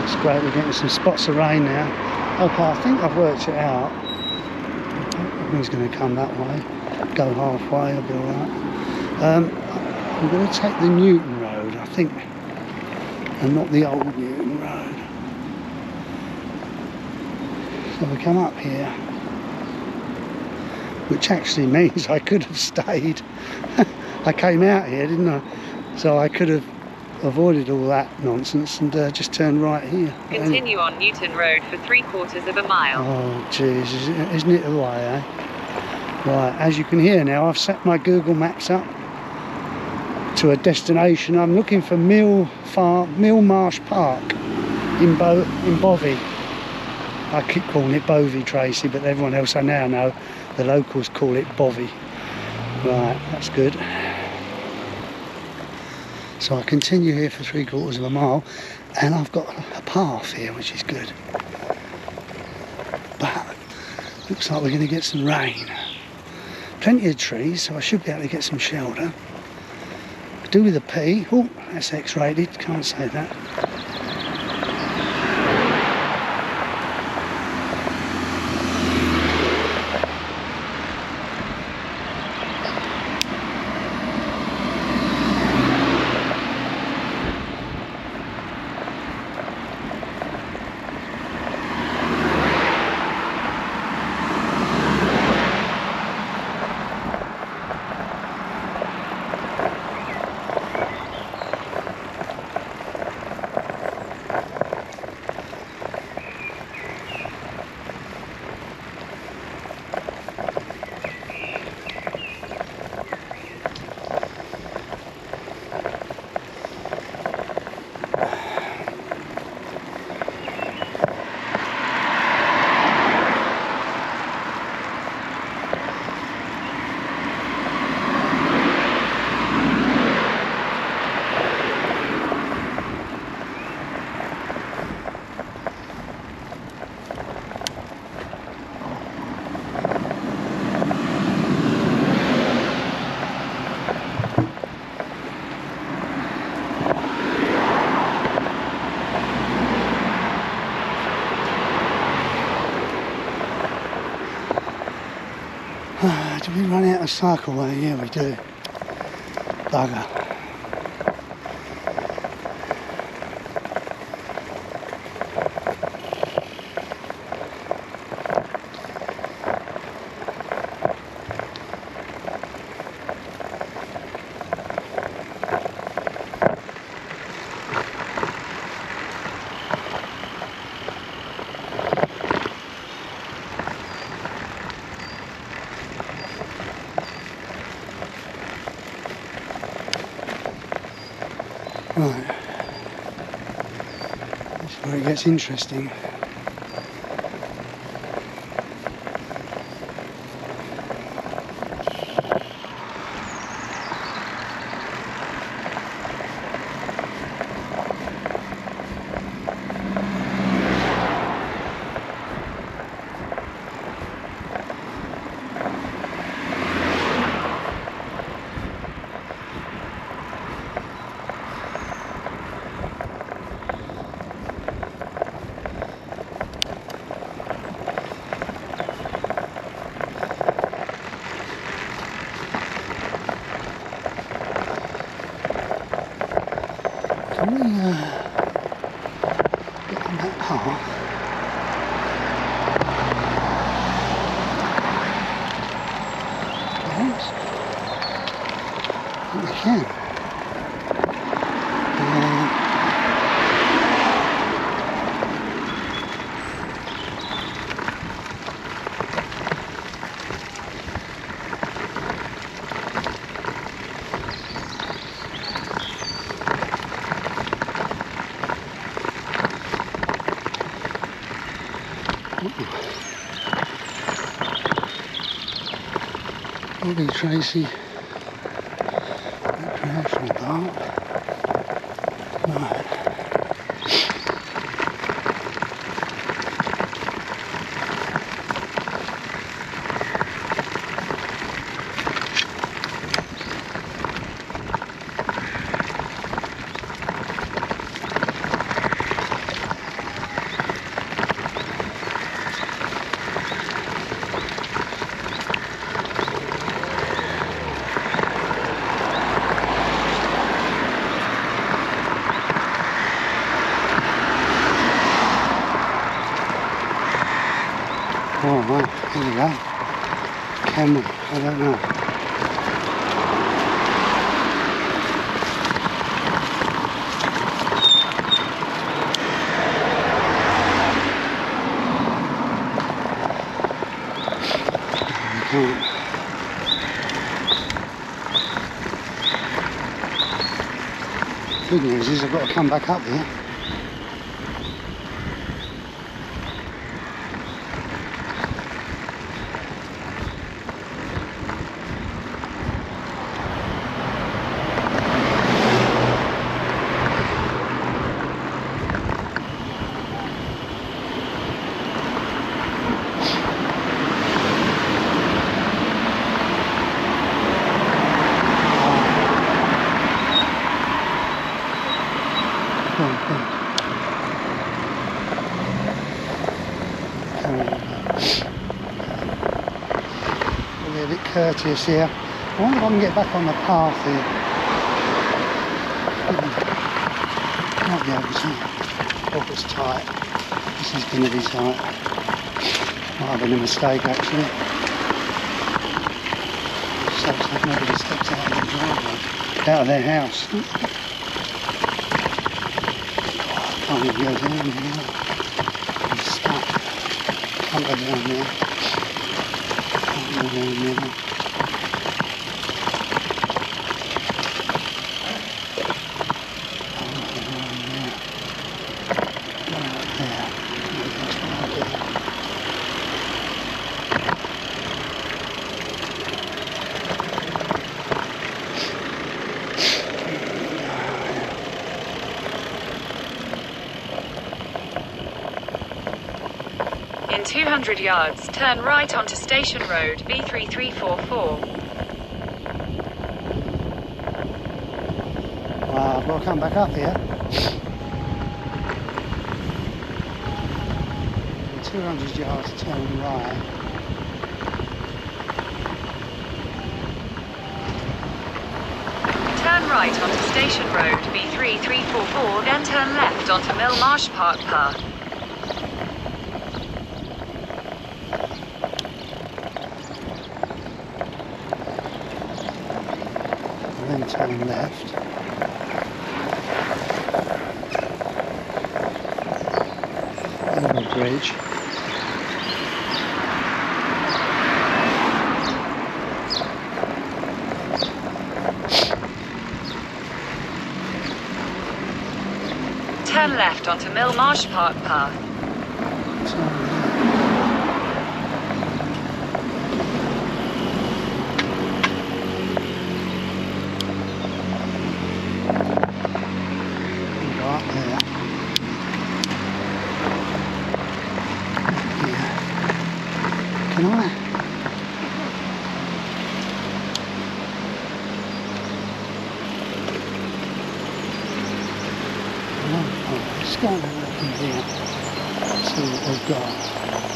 That's great, we're getting some spots of rain now. Okay, I think I've worked it out. I think it's going to come that way. Go halfway, I'll be alright. I'm going to take the Newton Road, I think, and not the old Newton Road. So we come up here, which actually means I could have stayed. I came out here, didn't I? So I could have avoided all that nonsense and just turned right here. Continue on Newton Road for 3/4 mile. Oh jeez, isn't it the way, eh? Right, as you can hear now, I've set my Google Maps up to a destination. I'm looking for Mill Marsh Park in Bovey. I keep calling it Bovey Tracey, but everyone else I now know, the locals call it Bovey. Right, that's good. So I continue here for 3/4 mile, and I've got a path here, which is good. But looks like we're going to get some rain. Plenty of trees, so I should be able to get some shelter. Do with a P. Oh, that's X-rated. Can't say that. Do we run out of cycleway? Yeah, we do. Bugger. Right, this is where it gets interesting. Can we get on that path? Yes. I think we can. Bovey Tracey Recreational Park. Right. Oh wow, here we go. Camera, I don't know. Good news is I've got to come back up here. We're a bit courteous here. I wonder if I can get back on the path here. Might be able to. Oh, it's tight. This is going to be tight. Might have been a mistake actually. So nobody steps out of the driveway, out of their house. Can't even go down here. I'm stuck. Can't go down there. Can't go down there. In 200 yards, turn right onto Station Road B3344. Wow, I've got to come back up here. In 200 yards, turn right. Turn right onto Station Road B3344, then turn left onto Mill Marsh Park. Then turn left. Over the bridge. Turn left onto Mill Marsh Park path. Turn left. Right there. Yeah. Can I? Let's go and have a look in here, see what we've got.